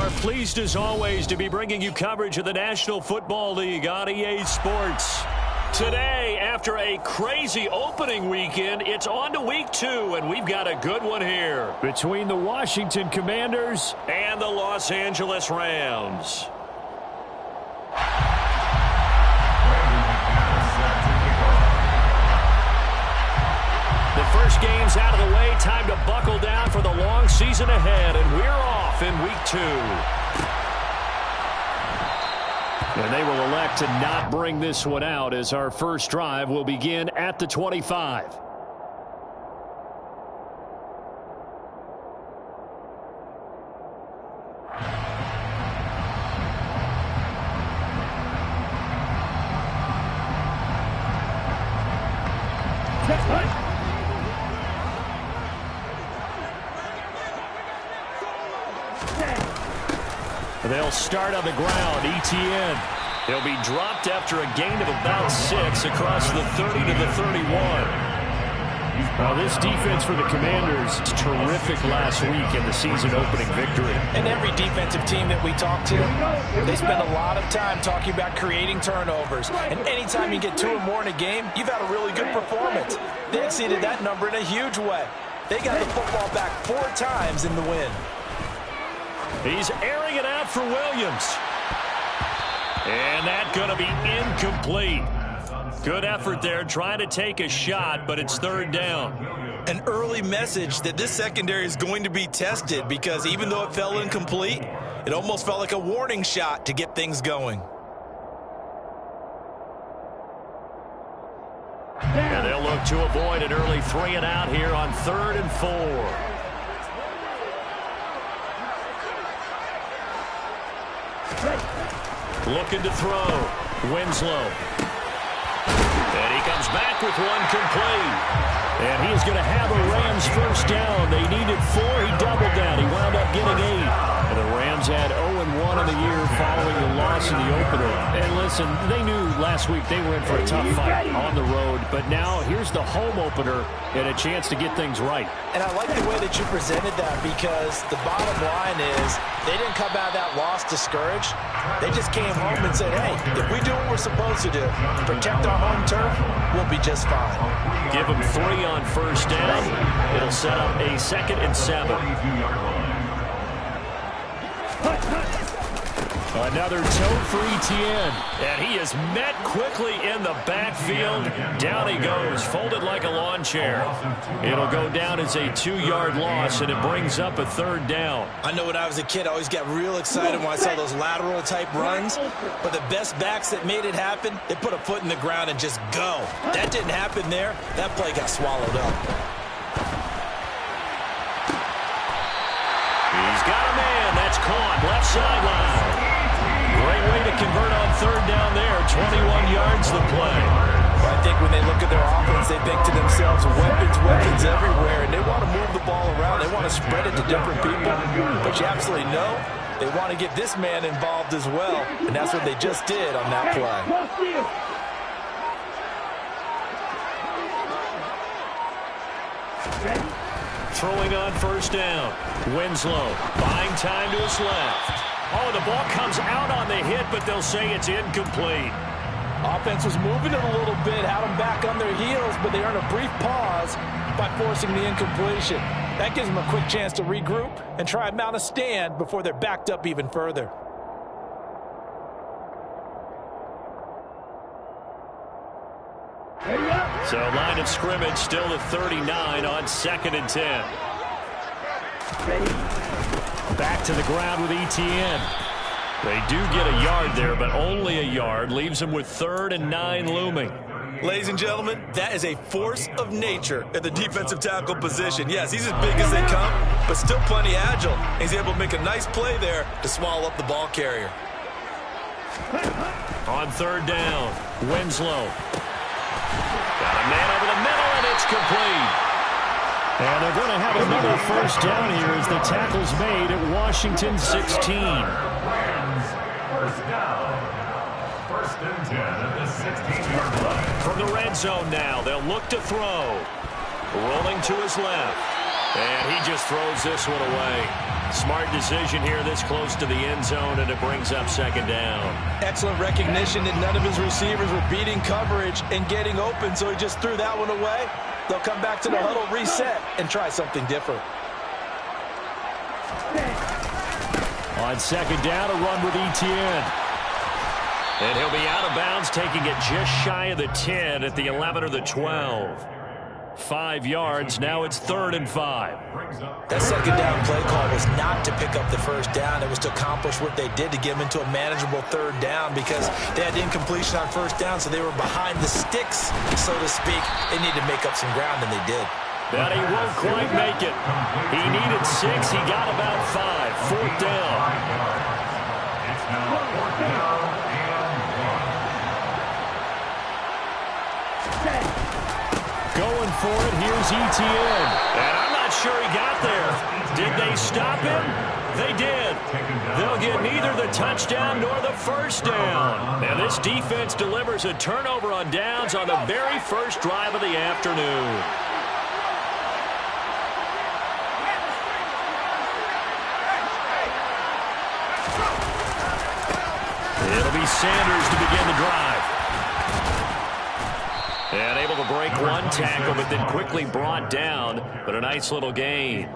are pleased as always to be bringing you coverage of the National Football League on EA Sports. Today, after a crazy opening weekend, it's on to week 2, and we've got a good one here between the Washington Commanders and the Los Angeles Rams. The first game's out of the way. Time to buckle down for the long season ahead, and we're off in week 2. And they will elect to not bring this one out as our first drive will begin at the 25. They'll start on the ground. Etienne. He'll be dropped after a gain of about 6 across the 30 to the 31. Now this defense for the Commanders is terrific last week in the season opening victory. And every defensive team that we talk to, they spend a lot of time talking about creating turnovers. And anytime you get 2 or more in a game, you've had a really good performance. They exceeded that number in a huge way. They got the football back 4 times in the win. He's airing it out for Williams. And that's going to be incomplete. Good effort there trying to take a shot, but it's 3rd down. An early message that this secondary is going to be tested because even though it fell incomplete, it almost felt like a warning shot to get things going. And they'll look to avoid an early 3 and out here on 3rd and 4. Looking to throw. Winslow. And he comes back with one complete. And he's going to have a Rams first down. They needed 4. He doubled down. He wound up getting 8. And the Rams had 0-1 in the year following the loss in the opener. And listen, they knew last week they were in for a tough fight on the road. But now here's the home opener and a chance to get things right. And I like the way that you presented that because the bottom line is they didn't come out of that loss discouraged. They just came home and said, hey, if we do what we're supposed to do, protect our home turf, we'll be just fine. Give them 3 on first down. It'll set up a 2nd and 7. Another tote for Etienne. And he is met quickly in the backfield. Down he goes, folded like a lawn chair. It'll go down as a 2-yard loss, and it brings up a 3rd down. I know when I was a kid, I always got real excited when I saw those lateral-type runs. But the best backs that made it happen, they put a foot in the ground and just go. That didn't happen there. That play got swallowed up. He's got a man. That's caught. Left sideline. Great way to convert on 3rd down there. 21 yards the play. Well, I think when they look at their offense, they think to themselves, weapons everywhere, and they want to move the ball around. They want to spread it to different people. But you absolutely know they want to get this man involved as well, and that's what they just did on that play. Throwing on first down. Winslow buying time to his left. Oh, the ball comes out on the hit, but they'll say it's incomplete. Offense was moving it a little bit, had them back on their heels, but they earned a brief pause by forcing the incompletion. That gives them a quick chance to regroup and try and mount a stand before they're backed up even further. So line of scrimmage still at 39 on 2nd and 10. Back to the ground with Etienne. They do get a yard there, but only a yard. Leaves them with 3rd and 9 looming. Ladies and gentlemen, that is a force of nature at the defensive tackle position. Yes, he's as big as they come, but still plenty agile. He's able to make a nice play there to swallow up the ball carrier. On 3rd down, Winslow. Got a man over the middle, and it's complete. And they're going to have another first down here as the tackle's made at Washington 16. First down. 1st and 10 at the 16-yard line. From the red zone now, they'll look to throw. Rolling to his left. And he just throws this one away. Smart decision here this close to the end zone, and it brings up second down. Excellent recognition that none of his receivers were beating coverage and getting open, so he just threw that one away. They'll come back to the huddle, reset, and try something different. On second down, a run with Etienne. And he'll be out of bounds, taking it just shy of the 10 at the 11 or the 12. 5 yards. Now it's 3rd and 5. That second down play call was not to pick up the first down. It was to accomplish what they did, to get them into a manageable 3rd down, because they had incompletion on first down, so they were behind the sticks, so to speak. They needed to make up some ground, and they did. But he won't quite make it. He needed 6. He got about 5. 4th down. It's now 4th down and 1. Going for it, here's Etienne. And I'm not sure he got there. Did they stop him? They did. They'll get neither the touchdown nor the first down. And this defense delivers a turnover on downs on the very first drive of the afternoon. It'll be Sanders to begin the drive. And able to break one tackle, but then quickly brought down. But a nice little gain.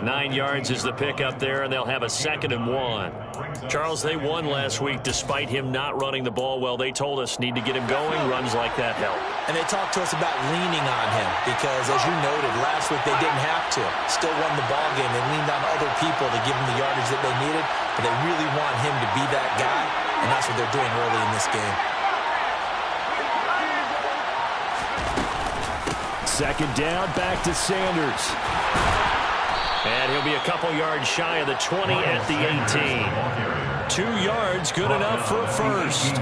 9 yards is the pickup there, and they'll have a 2nd and 1. Charles, they won last week despite him not running the ball well. They told us need to get him going. Runs like that help. And they talked to us about leaning on him because, as you noted, last week they didn't have to. Still won the ball game. They leaned on other people to give them the yardage that they needed, but they really want him to be that guy, and that's what they're doing early in this game. 2nd down, back to Sanders. And he'll be a couple yards shy of the 20 at the 18. 2 yards, good enough for a first.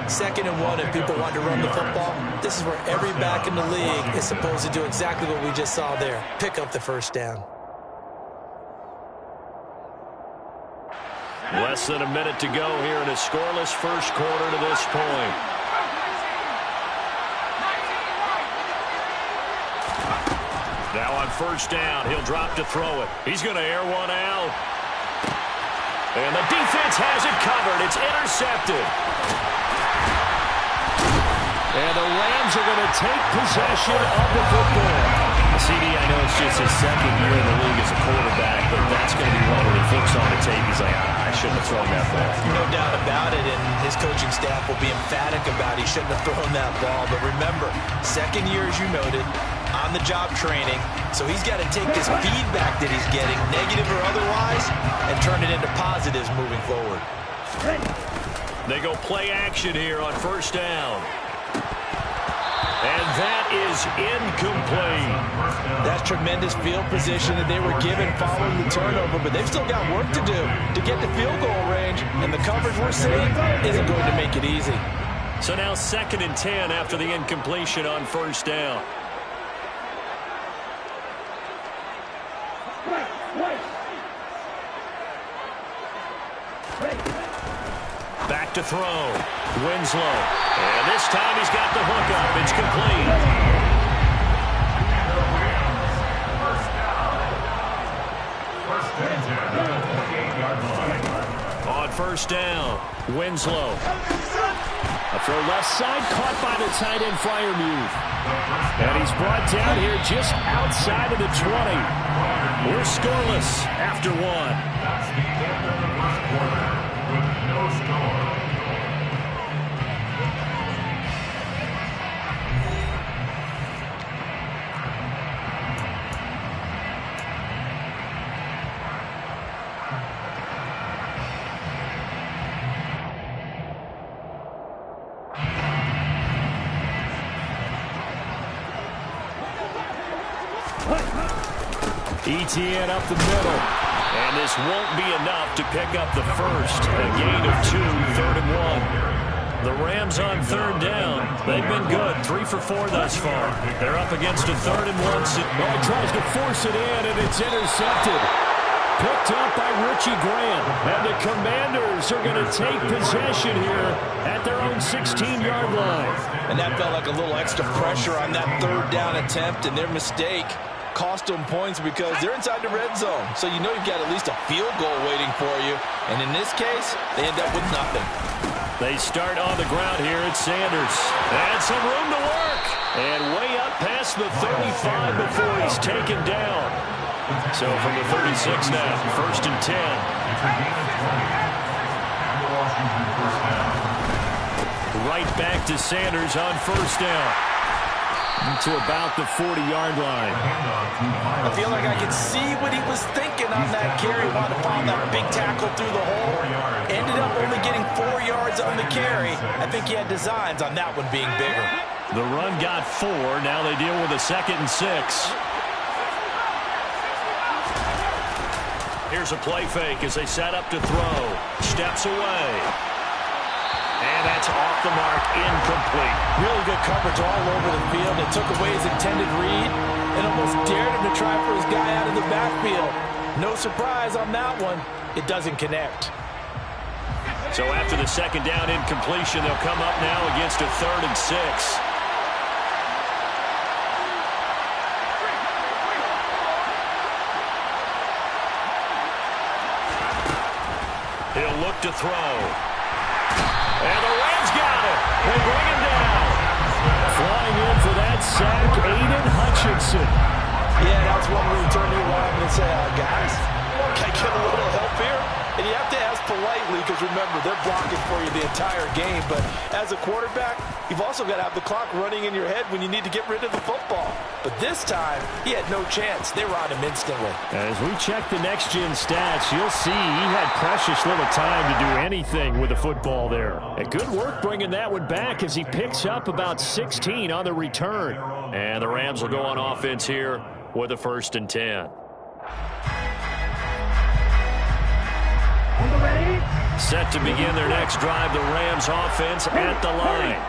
2nd and 1, if people want to run the football, this is where every back in the league is supposed to do exactly what we just saw there. Pick up the first down. Less than a minute to go here in a scoreless first quarter to this point. Now on first down, he'll drop to throw it. He's going to air one out. And the defense has it covered. It's intercepted. And the Rams are going to take possession of the football. CD, I know it's just his 2nd year in the league as a quarterback, but that's going to be one when he flips on the tape. He's like, I shouldn't have thrown that ball. No doubt about it, and his coaching staff will be emphatic about he shouldn't have thrown that ball. But remember, 2nd year, as you noted, on-the-job training, so he's got to take this feedback that he's getting, negative or otherwise, and turn it into positives moving forward. They go play action here on first down. And that is incomplete. That's tremendous field position that they were given following the turnover, but they've still got work to do to get the field goal range, and the coverage we're seeing isn't going to make it easy. So now 2nd and 10 after the incompletion on first down. Back to throw. Winslow. And this time he's got the hook up. It's complete. On first down, Winslow. A throw left side, caught by the tight end Freiermuth. And he's brought down here just outside of the 20. We're scoreless after 1. That's the end of the first quarter with no score. Etienne up the middle. And this won't be enough to pick up the first. A gain of 2, 3rd and 1. The Rams on 3rd down. They've been good, 3 for 4 thus far. They're up against a 3rd and 1. Oh, he tries to force it in, and it's intercepted. Picked up by Richie Grant. And the Commanders are going to take possession here at their own 16-yard line. And that felt like a little extra pressure on that 3rd down attempt, and their mistake cost them points because they're inside the red zone. So you know you've got at least a field goal waiting for you. And in this case, they end up with nothing. They start on the ground here at Sanders. And some room to work. And way up past the 35 before he's taken down. So from the 36 now, 1st and 10. Right back to Sanders on 1st down. To about the 40-yard line. I feel like I can see what he was thinking on that carry. Wanted to find that big tackle through the hole. Ended up only getting 4 yards on the carry. I think he had designs on that one being bigger. The run got 4. Now they deal with a 2nd and 6. Here's a play fake as they set up to throw. Steps away. And that's off the mark, incomplete. Really good coverage all over the field. It took away his intended read and almost dared him to try for his guy out of the backfield. No surprise on that one. It doesn't connect. So after the 2nd down incompletion, they'll come up now against a 3rd and 6. He'll look to throw. And the Rams got it. They bring him down. Flying in for that sack, Aiden Hutchinson. Yeah, that's one where you turn to your lineman and say, guys, can I get a little help here? And you have to ask politely because, remember, they're blocking for you the entire game. But as a quarterback, you've also got to have the clock running in your head when you need to get rid of the football. But this time, he had no chance. They were on him instantly. As we check the next-gen stats, you'll see he had precious little time to do anything with the football there. And good work bringing that one back as he picks up about 16 on the return. And the Rams will go on offense here with a 1st and 10. Set to begin their next drive, the Rams offense at the line.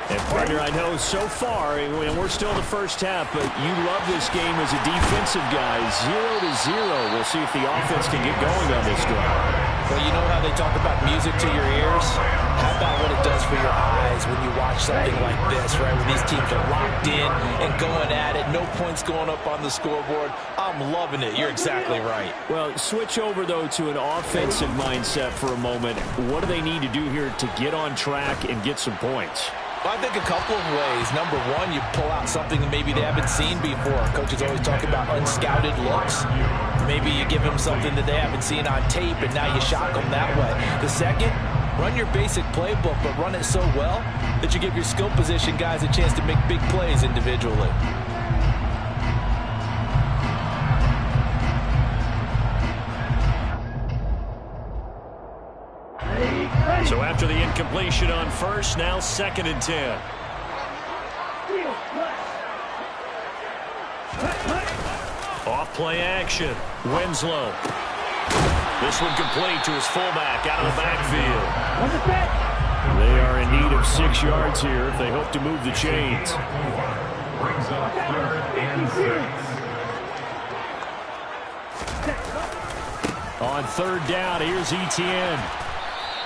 And, partner, I know so far, and we're still in the first half, but you love this game as a defensive guy. 0-0. We'll see if the offense can get going on this drive. Well, you know how they talk about music to your ears? How about what it does for your eyes when you watch something like this, right? When these teams are locked in and going at it, no points going up on the scoreboard. I'm loving it. You're exactly right. Well, switch over, though, to an offensive mindset for a moment. What do they need to do here to get on track and get some points? Well, I think a couple of ways. Number one, you pull out something that maybe they haven't seen before. Coaches always talk about unscouted looks. Maybe you give them something that they haven't seen on tape, and now you shock them that way. The second, run your basic playbook, but run it so well that you give your skill position guys a chance to make big plays individually. So after the incompletion on 1st, now 2nd and 10. Off play action. Winslow. This one complete to his fullback out of the backfield. They are in need of 6 yards here if they hope to move the chains. Brings up 3rd and 6. On 3rd down, here's Etienne.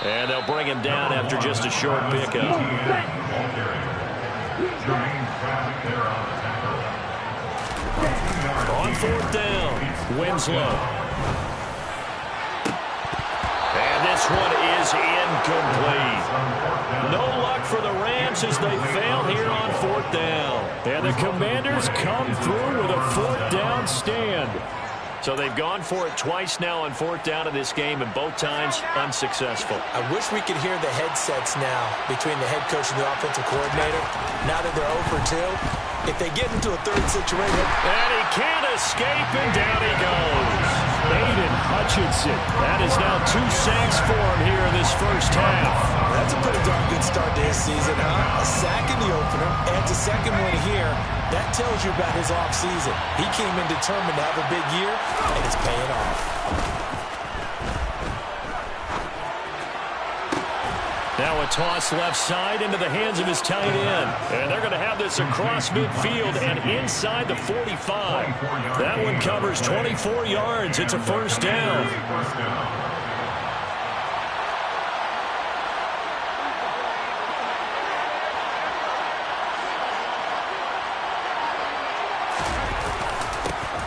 And they'll bring him down after just a short pickup. On 4th down, Winslow. And this one is incomplete. No luck for the Rams as they fail here on 4th down. And the Commanders come through with a 4th down stand. So they've gone for it twice now on 4th down in this game, and both times unsuccessful. I wish we could hear the headsets now between the head coach and the offensive coordinator. Now that they're 0 for 2, if they get into a 3rd situation. And he can't escape, and down he goes. Aiden Hutchinson. That is now 2 sacks for him here in this first half. That's a pretty darn good start to his season, huh? A sack in the opener, and a second one here. That tells you about his offseason. He came in determined to have a big year, and it's paying off. Now a toss left side into the hands of his tight end. And they're going to have this across midfield and inside the 45. That one covers 24 yards. It's a 1st down.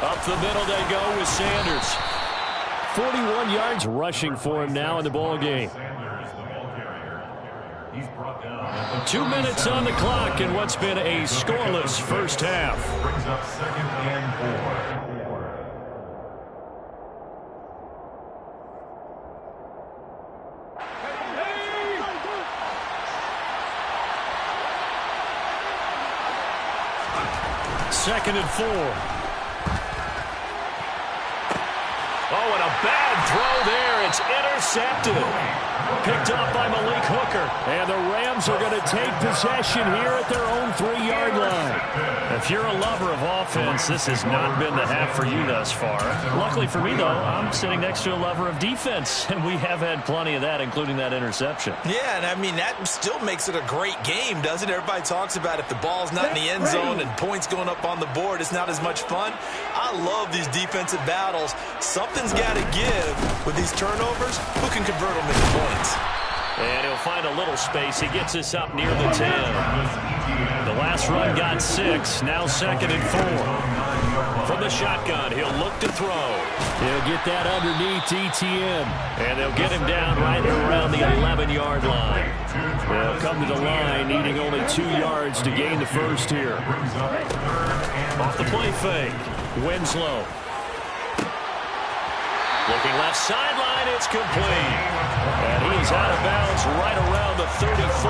Up the middle they go with Sanders. 41 yards rushing for him now in the ball game. 2 minutes on the clock in what's been a scoreless first half. Brings up 2nd and 4. Second and 4. Oh, and a bad throw there. It's intercepted. Picked up by Malik Hooker. And the Rams are going to take possession here at their own 3-yard line. If you're a lover of offense, this has not been the half for you thus far. Luckily for me, though, I'm sitting next to a lover of defense, and we have had plenty of that, including that interception. Yeah, and I mean, that still makes it a great game, doesn't it? Everybody talks about if the ball's not in the end zone and points going up on the board, it's not as much fun. I love these defensive battles. Something's got to give with these turnovers. Who can convert them into points? And he'll find a little space. He gets us up near the 10. The last run got 6. Now 2nd and 4. From the shotgun, he'll look to throw. He'll get that underneath ETN. And they'll get him down right around the 11-yard line. They'll come to the line, needing only 2 yards to gain the first here. Off the play fake. Winslow. Looking left sideline, it's complete. And he's out of bounds right around the 34.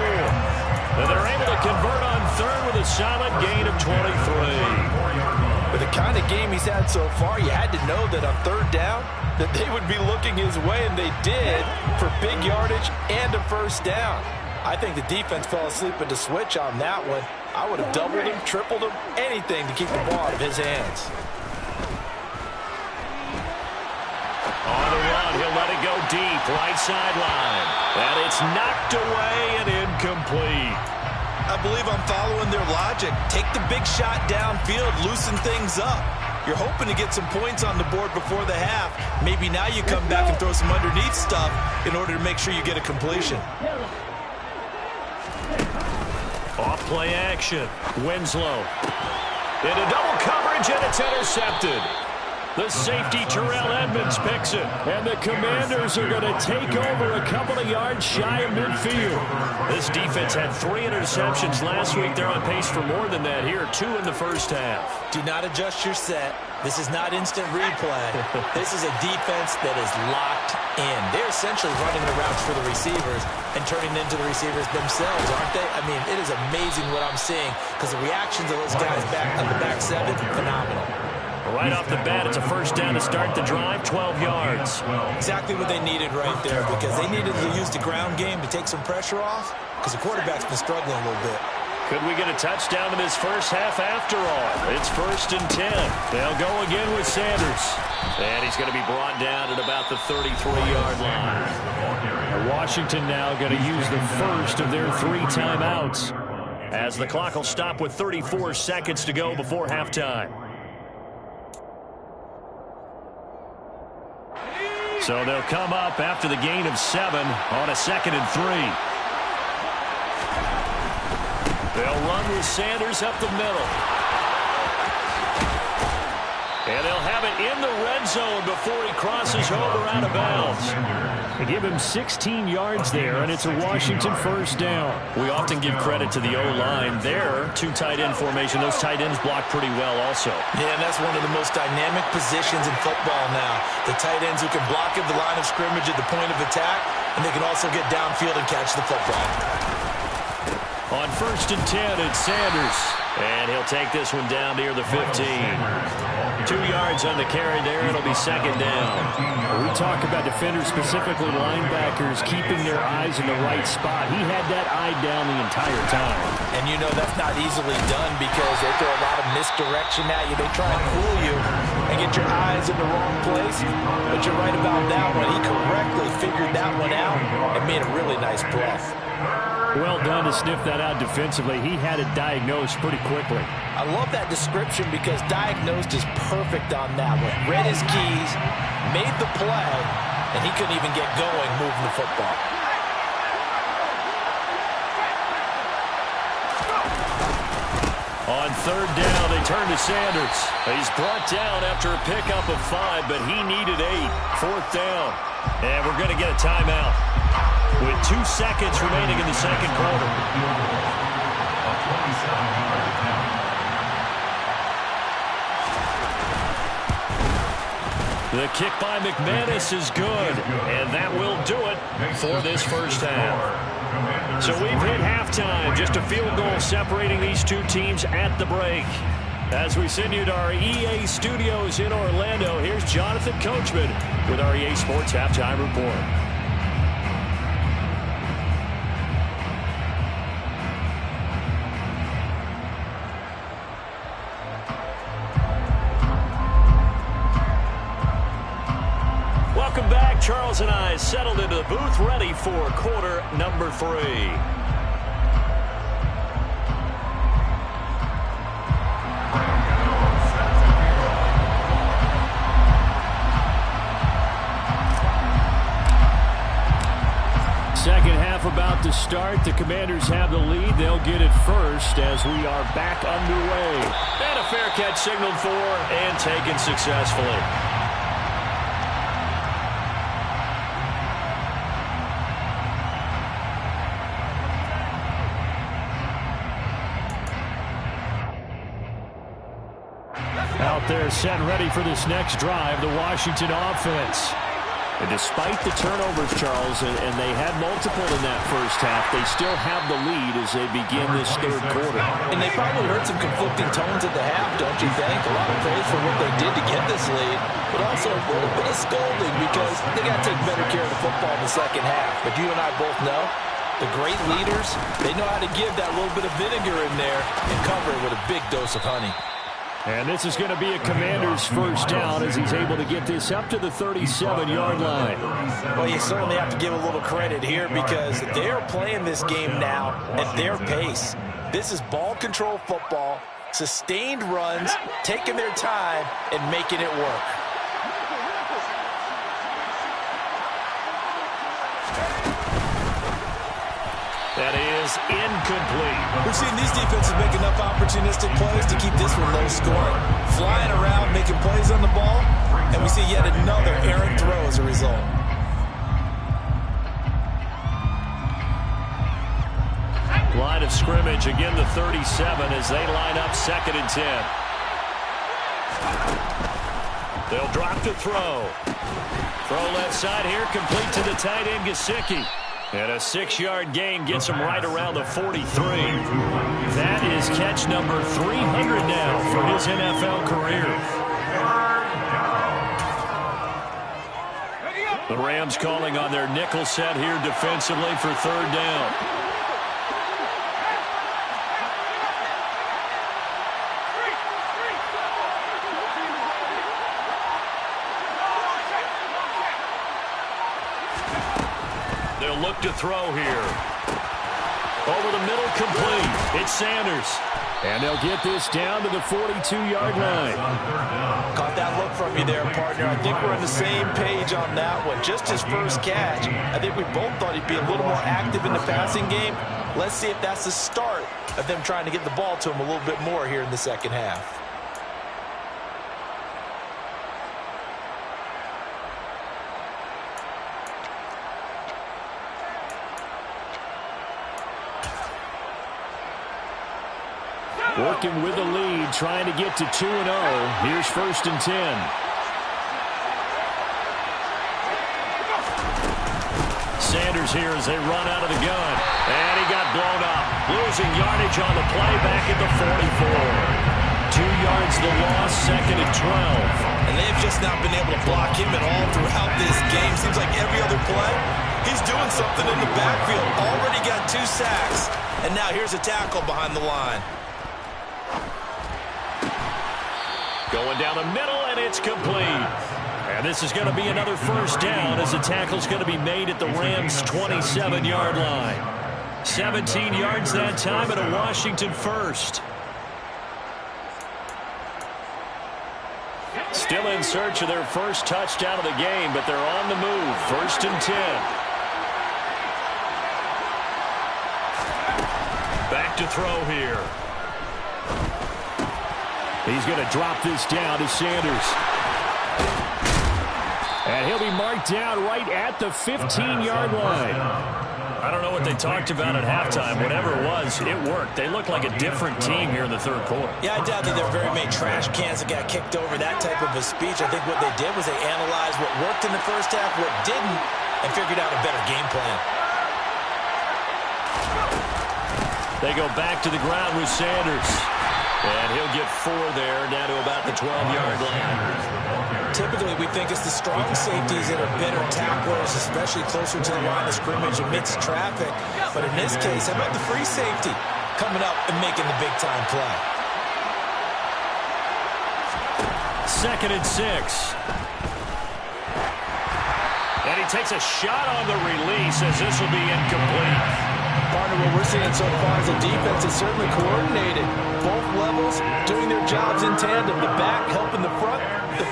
And they're able to convert on third with a solid gain of 23. With the kind of game he's had so far, you had to know that on third down that they would be looking his way, and they did, for big yardage and a first down. I think the defense fell asleep at the switch on that one. I would have doubled him, tripled him, anything to keep the ball out of his hands. On the run, he'll let it go deep, right sideline. And it's knocked away and incomplete. I believe I'm following their logic. Take the big shot downfield, loosen things up. You're hoping to get some points on the board before the half. Maybe now you come back and throw some underneath stuff in order to make sure you get a completion. Off play action. Winslow. Into double coverage, and it's intercepted. The safety, Terrell Edmonds, picks it. And the Commanders are going to take over a couple of yards shy of midfield. This defense had 3 interceptions last week. They're on pace for more than that here. 2 in the first half. Do not adjust your set. This is not instant replay. This is a defense that is locked in. They're essentially running the routes for the receivers and turning it into the receivers themselves, aren't they? I mean, it is amazing what I'm seeing because the reactions of those guys back on the back 7, phenomenal. Right off the bat, it's a first down to start the drive, 12 yards. Exactly what they needed right there, because they needed to use the ground game to take some pressure off, because the quarterback's been struggling a little bit. Could we get a touchdown in this first half after all? It's 1st and 10. They'll go again with Sanders. And he's going to be brought down at about the 33-yard line. Washington now going to use the first of their 3 timeouts, as the clock will stop with 34 seconds to go before halftime. So they'll come up after the gain of 7 on a 2nd and 3. They'll run with Sanders up the middle. And they'll have it in the red zone before he crosses over out of bounds. They give him 16 yards there, and it's a Washington first down. We often give credit to the O-line. Their 2 tight end formation, those tight ends block pretty well also. Yeah, and that's one of the most dynamic positions in football now. The tight ends who can block at the line of scrimmage at the point of attack, and they can also get downfield and catch the football. On 1st and 10, it's Sanders. And he'll take this one down near the 15. 2 yards on the carry there. It'll be 2nd down. We talk about defenders, specifically linebackers, keeping their eyes in the right spot. He had that eye down the entire time. And you know that's not easily done because they throw a lot of misdirection at you. They try and fool you and get your eyes in the wrong place. But you're right about that one. He correctly figured that one out and made a really nice play. Well done to sniff that out defensively. He had it diagnosed pretty quickly. I love that description because diagnosed is perfect on that one. Read his keys, made the play, and he couldn't even get going moving the football. On On third down, they turn to Sanders. He's brought down after a pickup of 5, but he needed 8. Fourth down. And we're going to get a timeout with 2 seconds remaining in the second quarter. The kick by McManus is good, and that will do it for this first half. So we've hit halftime, just a field goal separating these two teams at the break. As we send you to our EA studios in Orlando, here's Jonathan Coachman with our EA Sports Halftime Report. Welcome back. Charles and I settled into the booth, ready for quarter number 3. Second half about to start. The Commanders have the lead. They'll get it first as we are back underway. And a fair catch signaled for and taken successfully. Out there set and ready for this next drive, the Washington offense. And despite the turnovers, Charles, and they had multiple in that first half, they still have the lead as they begin this third quarter. And they probably heard some conflicting tones at the half, don't you think? A lot of praise for what they did to get this lead, but also a little bit of scolding because they got to take better care of the football in the second half. But you and I both know the great leaders, they know how to give that little bit of vinegar in there and cover it with a big dose of honey. And this is going to be a Commander's first down as he's able to get this up to the 37-yard line. Well, you certainly have to give a little credit here because they're playing this game now at their pace. This is ball control football, sustained runs, taking their time, and making it work. That is incomplete. We've seen these defenses make enough opportunistic plays to keep this one low scoring. Flying around, making plays on the ball, and we see yet another errant throw as a result. Line of scrimmage, again the 37 as they line up 2nd and 10. They'll drop to throw. Throw left side here, complete to the tight end, Gesicki. And a 6-yard gain gets him right around the 43. That is catch number 300 now for his NFL career. The Rams calling on their nickel set here defensively for third down. They'll look to throw here. Over the middle, complete. It's Sanders. And they'll get this down to the 42-yard line. Caught that look from you there, partner. I think we're on the same page on that one. Just his first catch. I think we both thought he'd be a little more active in the passing game. Let's see if that's the start of them trying to get the ball to him a little bit more here in the second half. Working with the lead, trying to get to 2-0. Here's 1st and 10. Sanders here as they run out of the gun. And he got blown up. Losing yardage on the play back at the 44. 2 yards the loss, 2nd and 12. And they've just not been able to block him at all throughout this game. Seems like every other play, he's doing something in the backfield. Already got 2 sacks. And now here's a tackle behind the line. Going down the middle, and it's complete. And this is going to be another first down as the tackle's going to be made at the Rams' 27-yard line. 17 yards that time and a Washington first. Still in search of their first touchdown of the game, but they're on the move. 1st and 10. Back to throw here. He's going to drop this down to Sanders. And he'll be marked down right at the 15-yard line. I don't know what they talked about at halftime. Whatever it was, it worked. They look like a different team here in the third quarter. Yeah, I doubt that there are very many trash cans that got kicked over, that type of a speech. I think what they did was they analyzed what worked in the first half, what didn't, and figured out a better game plan. They go back to the ground with Sanders. And he'll get 4 there, down to about the 12-yard line. Typically, we think it's the strong safeties that are better tacklers, especially closer to the line of scrimmage amidst traffic. But in this case, how about the free safety coming up and making the big-time play? 2nd and 6. And he takes a shot on the release as this will be incomplete. Partner, what we're seeing so far is the defense is certainly coordinated. Both levels doing their jobs in tandem. The back helping the front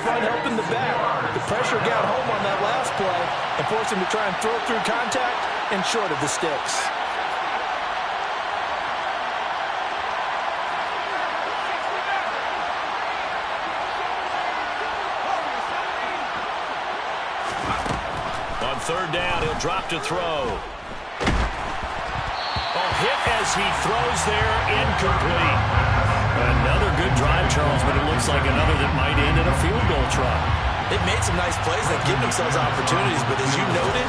helping the back. The pressure got home on that last play and forced him to try and throw through contact and short of the sticks. On 3rd down, he'll drop to throw. Hit as he throws there, incomplete. Another good drive, Charles, but it looks like another that might end in a field goal try. They've made some nice plays. They've given themselves opportunities, but as you noted,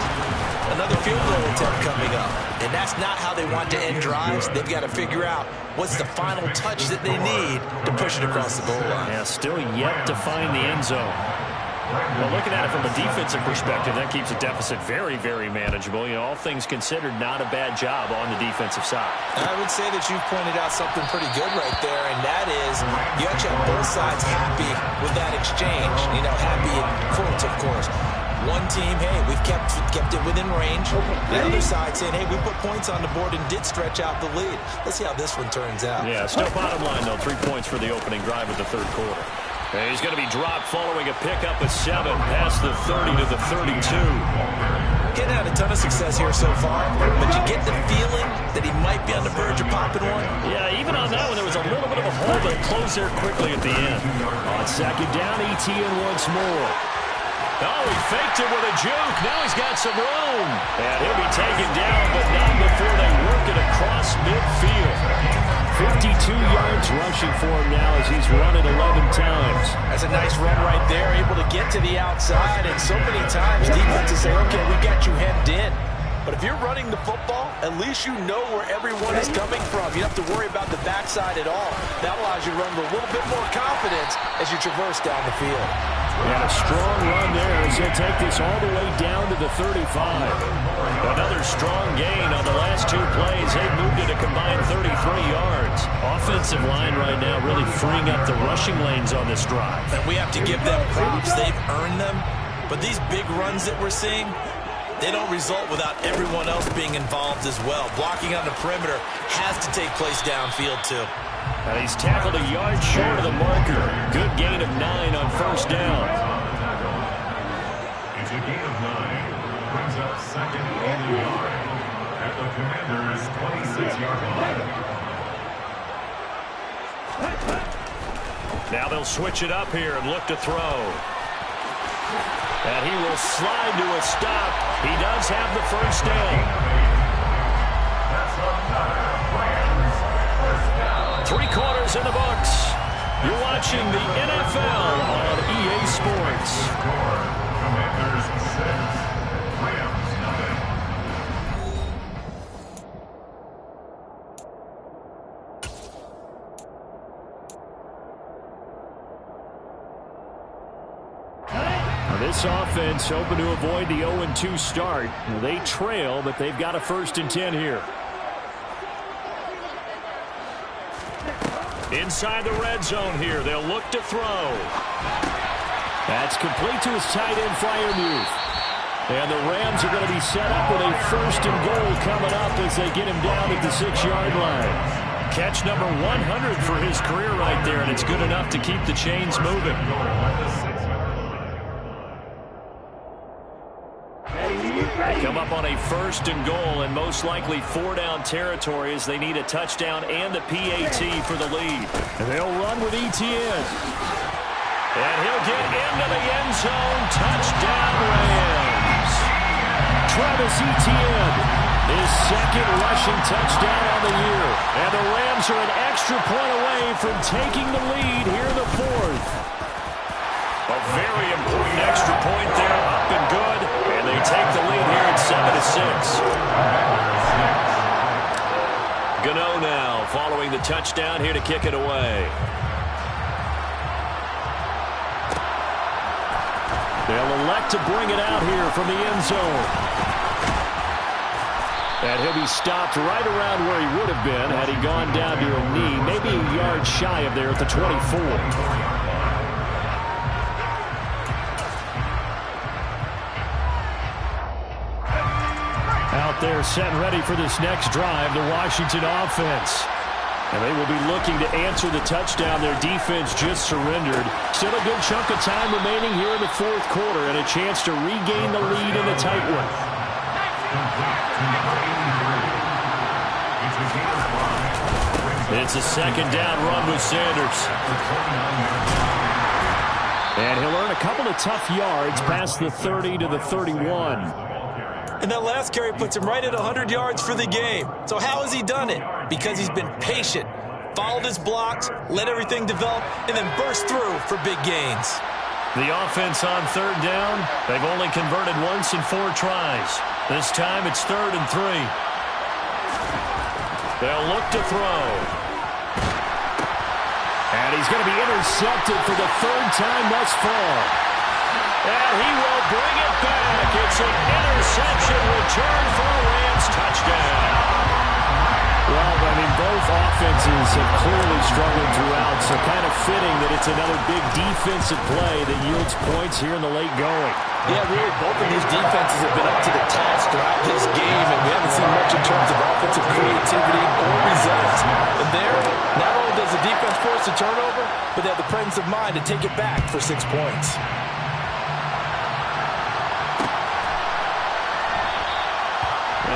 another field goal attempt coming up. And that's not how they want to end drives. They've got to figure out what's the final touch that they need to push it across the goal line. Yeah, still yet to find the end zone. Well, looking at it from a defensive perspective, that keeps the deficit very, very manageable. You know, all things considered, not a bad job on the defensive side. I would say that you've pointed out something pretty good right there, and that is you actually have both sides happy with that exchange. You know, happy in quotes, of course. One team, hey, we've kept it within range. The other side saying, hey, we put points on the board and did stretch out the lead. Let's see how this one turns out. Yeah, still bottom line, though, 3 points for the opening drive of the third quarter. And he's going to be dropped following a pickup of 7 past the 30 to the 32. Getting had a ton of success here so far, but you get the feeling that he might be on the verge of popping one. Yeah, even on that one, there was a little bit of a hole, but it closed there quickly at the end. On 2nd down, ETN once more. Oh, he faked it with a juke. Now he's got some room. And he'll be taken down, but not before they work it across midfield. 52 yards rushing for him now as he's run it 11 times. That's a nice run right there, able to get to the outside. And so many times defenses say, okay, we got you hemmed in. But if you're running the football, at least you know where everyone is coming from. You don't have to worry about the backside at all. That allows you to run with a little bit more confidence as you traverse down the field. And a strong run there as he'll take this all the way down to the 35. Another strong gain on the last 2 plays. They've moved it a combined 33 yards. Offensive line right now really freeing up the rushing lanes on this drive. And we have to give them props. They've earned them. But these big runs that we're seeing, they don't result without everyone else being involved as well. Blocking on the perimeter has to take place downfield too. And he's tackled a yard short of the marker. Good gain of 9 on 1st down. It's a gain of 9. Brings up 2nd and a yard at the Commaders' 26-yard line. Now they'll switch it up here and look to throw. And he will slide to a stop. He does have the 1st down. 3 quarters in the books. You're watching the NFL on EA Sports. Commanders 6, Rams 9. This offense hoping to avoid the 0-2 start. They trail, but they've got a 1st and 10 here. Inside the red zone here. They'll look to throw. That's complete to his tight end flyer move. And the Rams are going to be set up with a 1st and goal coming up as they get him down at the 6-yard line. Catch number 100 for his career right there, and it's good enough to keep the chains moving. Come up up on a 1st and goal and most likely 4-down territory as they need a touchdown and a PAT for the lead. And they'll run with Etienne. And he'll get into the end zone. Touchdown, Rams. Travis Etienne, his 2nd rushing touchdown on the year. And the Rams are an extra point away from taking the lead here in the 4th. A very important extra point there, up and good. And they take the lead here at 7-6. Gano now following the touchdown here to kick it away. They'll elect to bring it out here from the end zone. And he'll be stopped right around where he would have been had he gone down to a knee, maybe a yard shy of there at the 24. Out there set and ready for this next drive, the Washington offense. And they will be looking to answer the touchdown their defense just surrendered. Still a good chunk of time remaining here in the 4th quarter and a chance to regain the lead in a tight one. It's a 2nd down run with Sanders. And he'll earn a couple of tough yards past the 30 to the 31. And that last carry puts him right at 100 yards for the game. So how has he done it? Because he's been patient, followed his blocks, let everything develop, and then burst through for big gains. The offense on 3rd down, they've only converted once in 4 tries. This time it's 3rd and 3. They'll look to throw. And he's going to be intercepted for the 3rd time thus far. And he will bring it back. It's an interception return for a Rams touchdown. Well, I mean, both offenses have clearly struggled throughout, so kind of fitting that it's another big defensive play that yields points here in the late going. Yeah, really, both of these defenses have been up to the task throughout this game, and we haven't seen much in terms of offensive creativity or results. And there, not only does the defense force a turnover, but they have the presence of mind to take it back for 6 points.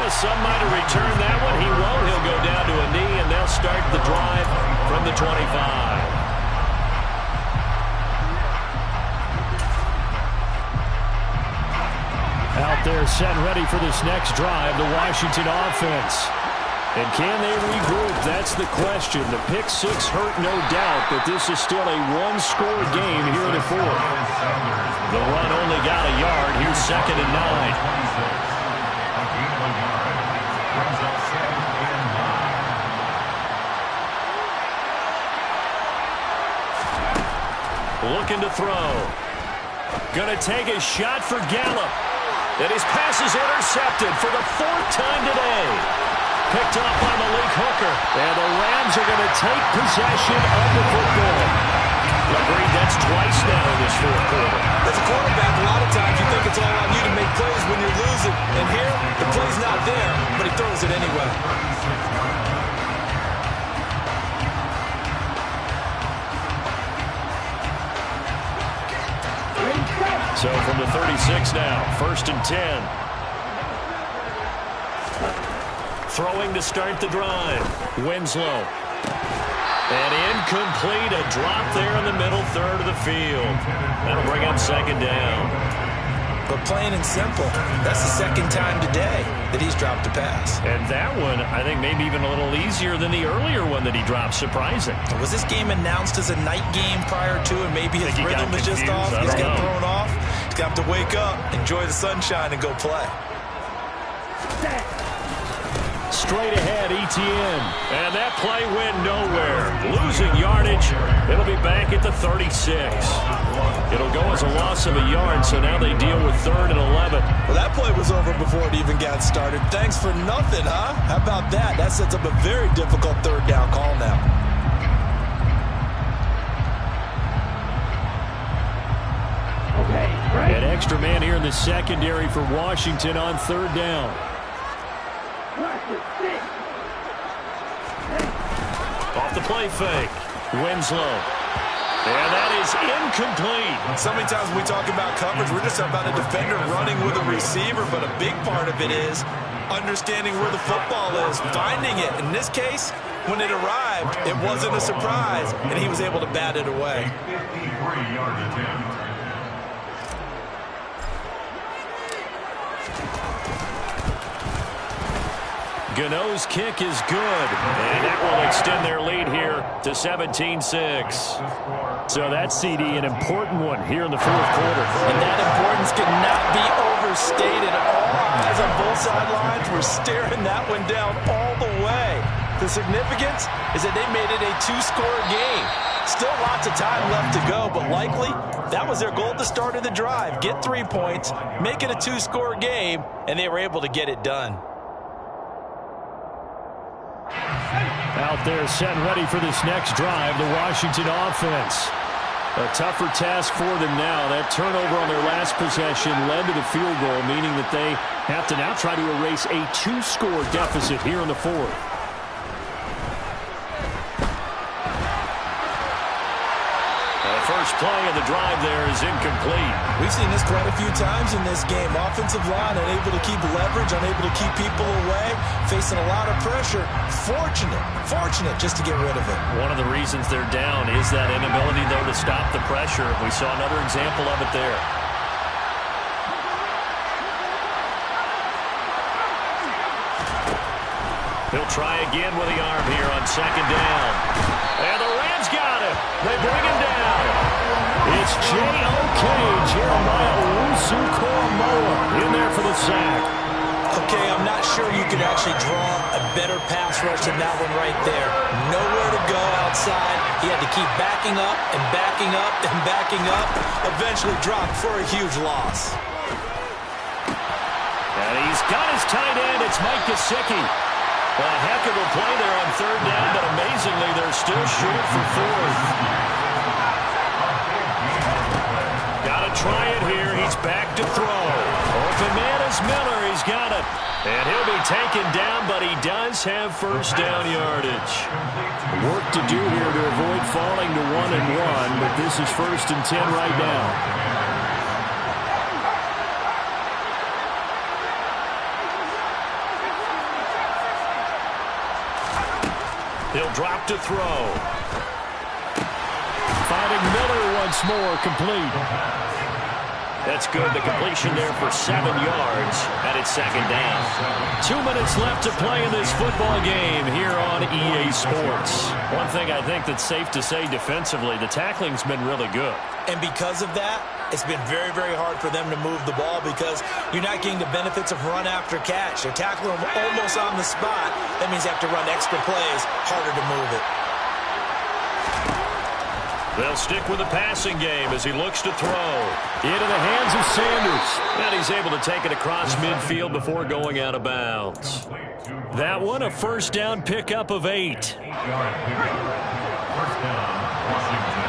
Some might have returned that one. He won't. He'll go down to a knee, and they'll start the drive from the 25. Out there set and ready for this next drive, the Washington offense. And can they regroup? That's the question. The pick 6 hurt, no doubt, but this is still a one-score game here in the 4th. The run only got a yard. Here's 2nd and 9. Looking to throw. Gonna take a shot for Gallup. And his pass is intercepted for the 4th time today. Picked up by Malik Hooker. And the Rams are going to take possession of the football. Agreed, that's twice now in this 4th quarter. As a quarterback, a lot of times you think it's all on you to make plays when you're losing. And here, the play's not there, but he throws it anyway. So from the 36 now, 1st and 10. Throwing to start the drive. Winslow. And incomplete, a drop there in the middle 3rd of the field. That'll bring up 2nd down. But plain and simple, that's the 2nd time today that he's dropped a pass. And that one, I think, maybe even a little easier than the earlier one that he dropped. Surprising. Was this game announced as a night game prior to, and maybe his rhythm is just off? He's got thrown off. He's got to wake up, enjoy the sunshine, and go play. Straight ahead, Etienne. And that play went nowhere. Losing yardage. It'll be back at the 36. It'll go as a loss of a yard, so now they deal with 3rd and 11. Well, that play was over before it even got started. Thanks for nothing, huh? How about that? That sets up a very difficult 3rd down call now. An extra man here in the secondary for Washington on 3rd down. Off the play fake. Winslow. And that is incomplete. So many times when we talk about coverage, we're just about a defender running with a receiver, but a big part of it is understanding where the football is, finding it. In this case, when it arrived, it wasn't a surprise, and he was able to bat it away. 53-yard attempt. Gano's kick is good, and that will extend their lead here to 17-6. So that's, CD, an important one here in the fourth quarter. And that importance cannot be overstated. All eyes on both sidelines were staring that one down all the way. The significance is that they made it a two-score game. Still lots of time left to go, but likely that was their goal at the start of the drive. Get 3 points, make it a two-score game, and they were able to get it done. Out there set and ready for this next drive, the Washington offense. A tougher task for them now. That turnover on their last possession led to the field goal, meaning that they have to now try to erase a two-score deficit here in the fourth. The first play of the drive there is incomplete. We've seen this quite a few times in this game. Offensive line unable to keep leverage, unable to keep people away, facing a lot of pressure. Fortunate just to get rid of it. One of the reasons they're down is that inability, though, to stop the pressure. We saw another example of it there. He'll try again with the arm here on second down. And the Rams got him. They bring him down. It's J.O.K. Jeremiah Owusu-Koramoah in there for the sack. Okay, I'm not sure you could actually draw a better pass rush than that one right there. Nowhere to go outside. He had to keep backing up and backing up and backing up. Eventually dropped for a huge loss. And he's got his tight end. It's Mike Gesicki. A heck of a play there on third down, but amazingly, they're still short for fourth. Got to try it here. He's back to throw. Open man is Miller. He's got it. And he'll be taken down, but he does have first down yardage. Work to do here to avoid falling to 1-1, but this is 1st and 10 right now. He'll drop to throw. Finding Miller once more, complete. That's good. The completion there for 7 yards, and it's second down. 2 minutes left to play in this football game here on EA Sports. One thing I think that's safe to say defensively, the tackling's been really good. And because of that, it's been very, very hard for them to move the ball because you're not getting the benefits of run after catch. They're tackling them almost on the spot. That means you have to run extra plays, harder to move it. They'll stick with the passing game as he looks to throw. Into the hands of Sanders. And he's able to take it across midfield before going out of bounds. That one, a first down pickup of 8. 8-yard pickup. First down, Washington.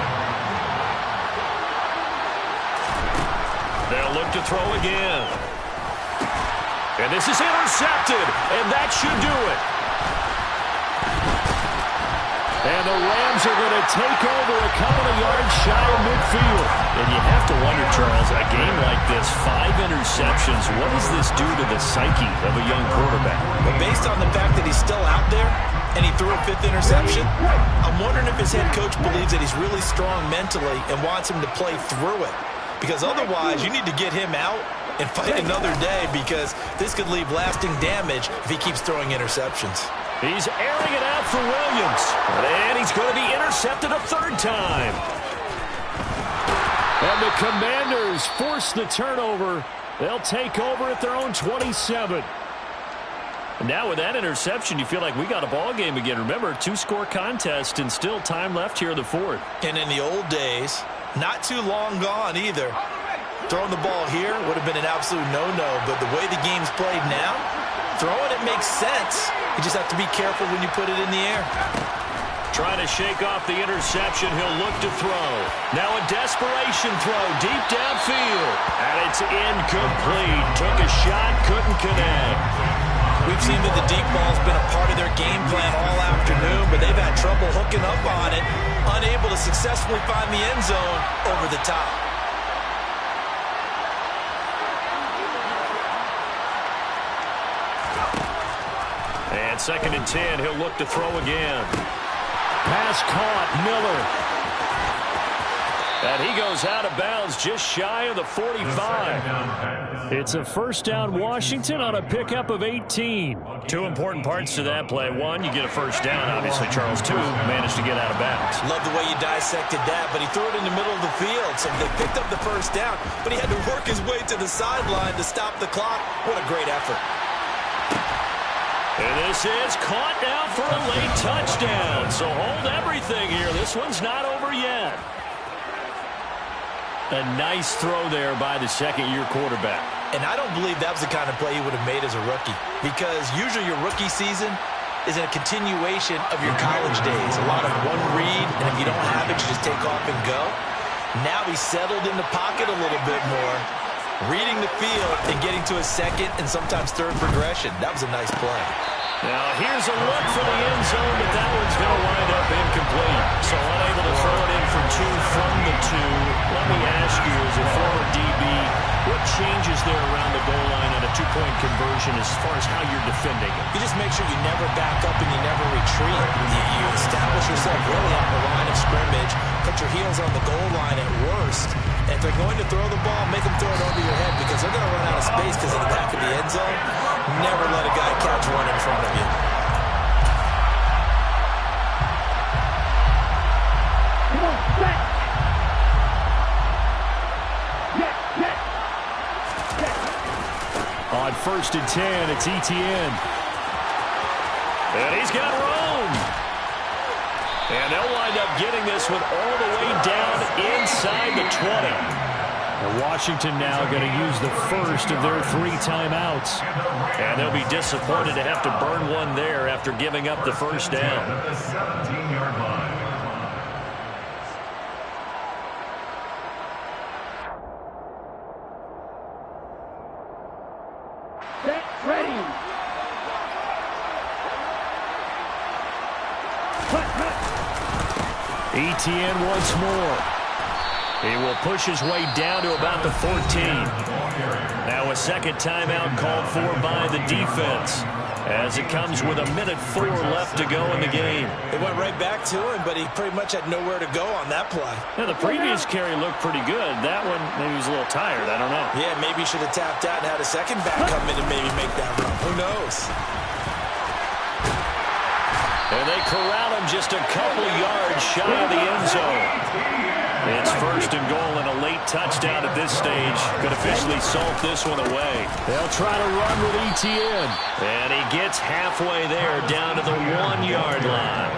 They'll look to throw again. And this is intercepted. And that should do it. And the Rams are going to take over a couple of yards shy of midfield. And you have to wonder, Charles, a game like this, 5 interceptions, what does this do to the psyche of a young quarterback? But based on the fact that he's still out there and he threw a 5th interception, I'm wondering if his head coach believes that he's really strong mentally and wants him to play through it. Because otherwise, you need to get him out and fight another day because this could leave lasting damage if he keeps throwing interceptions. He's airing it out for Williams. And he's going to be intercepted a 3rd time. And the Commanders force the turnover. They'll take over at their own 27. And now with that interception, you feel like we got a ball game again. Remember, 2-score contest and still time left here in the 4th. And in the old days, not too long gone either, throwing the ball here would have been an absolute no-no. But the way the game's played now, throwing it makes sense. You just have to be careful when you put it in the air. Trying to shake off the interception. He'll look to throw. Now a desperation throw deep downfield. And it's incomplete. Took a shot, couldn't connect. We've seen that the deep ball's been a part of their game plan all afternoon, but they've had trouble hooking up on it, unable to successfully find the end zone over the top. And 2nd and 10, he'll look to throw again. Pass caught, Miller. And he goes out of bounds just shy of the 45. It's a first down Washington on a pickup of 18. Two important parts to that play. One, you get a first down, obviously. Charles, two, managed to get out of bounds. Love the way you dissected that, but he threw it in the middle of the field. So they picked up the first down, but he had to work his way to the sideline to stop the clock. What a great effort. And this is caught now for a late touchdown. So hold everything here. This one's not over yet. A nice throw there by the second-year quarterback. And I don't believe that was the kind of play he would have made as a rookie, because usually your rookie season is a continuation of your college days. A lot of one read, and if you don't have it, you just take off and go. Now he's settled in the pocket a little bit more, reading the field and getting to a second and sometimes third progression. That was a nice play. Now here's a look for the end zone, but that one's going to wind up incomplete. So unable to throw it in for two from the two. Let me ask you, as a former DB, what changes there around the goal line on a two-point conversion as far as how you're defending it? You just make sure you never back up and you never retreat. You establish yourself really on the line of scrimmage, put your heels on the goal line at worst. And if they're going to throw the ball, make them throw it over your head, because they're going to run out of space because of the back of the end zone. Never let a guy catch one in front of you. On 1st and 10, it's Etienne. And he's got room. And they'll wind up getting this one all the way down inside the 20. And Washington now going to use the first of their 3 timeouts. And they'll be disappointed to have to burn one there after giving up the first down. At the 17-yard line. Etienne once more. He will push his way down to about the 14. Now a second timeout called for by the defense, as it comes with 1:04 left to go in the game. It went right back to him, but he pretty much had nowhere to go on that play. Now, the previous carry looked pretty good. That one, maybe he was a little tired. I don't know. Yeah, maybe he should have tapped out and had a second back come in and maybe make that run. Who knows? And they corral him just a couple yards shy of the end zone. It's 1st and goal, and a late touchdown at this stage could officially salt this one away. They'll try to run with Etienne. And he gets halfway there, down to the 1-yard line.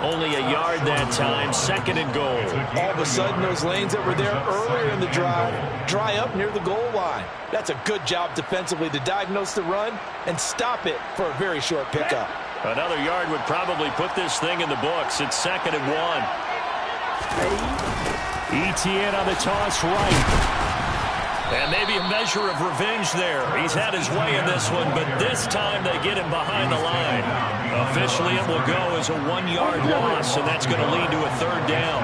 Only a yard that time, 2nd and goal. All of a sudden, those lanes that were there earlier in the drive dry up near the goal line. That's a good job defensively to diagnose the run and stop it for a very short pickup. Another yard would probably put this thing in the books. It's 2nd and 1. Etienne on the toss right. And maybe a measure of revenge there. He's had his way in this one, but this time they get him behind the line. Officially, it will go as a 1-yard loss, and that's going to lead to a 3rd down.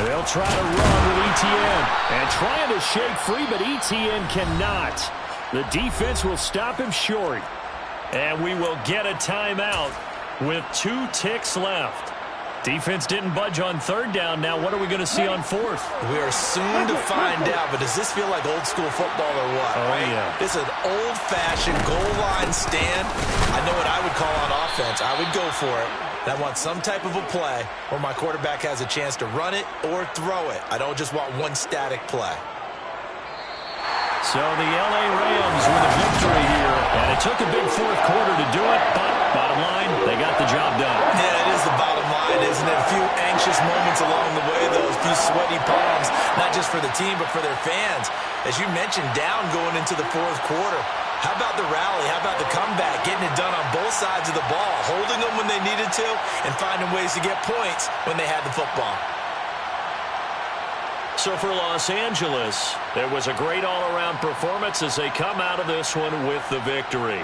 They'll try to run with Etienne. And trying to shake free, but Etienne cannot. The defense will stop him short. And we will get a timeout with 2 ticks left. Defense didn't budge on 3rd down. Now what are we going to see on 4th? We are soon to find out, but does this feel like old school football or what? Oh, right? yeah. It's an old-fashioned goal line stand. I know what I would call on offense. I would go for it. I want some type of a play where my quarterback has a chance to run it or throw it. I don't just want one static play. So the L.A. Rams with a victory here. And it took a big 4th quarter to do it, but bottom line, they got the job done. Yeah, it is the bottom line, isn't it? A few anxious moments along the way, those few sweaty palms, not just for the team, but for their fans. As you mentioned, down going into the 4th quarter. How about the rally? How about the comeback? Getting it done on both sides of the ball, holding them when they needed to, and finding ways to get points when they had the football. So for Los Angeles, it was a great all-around performance as they come out of this one with the victory.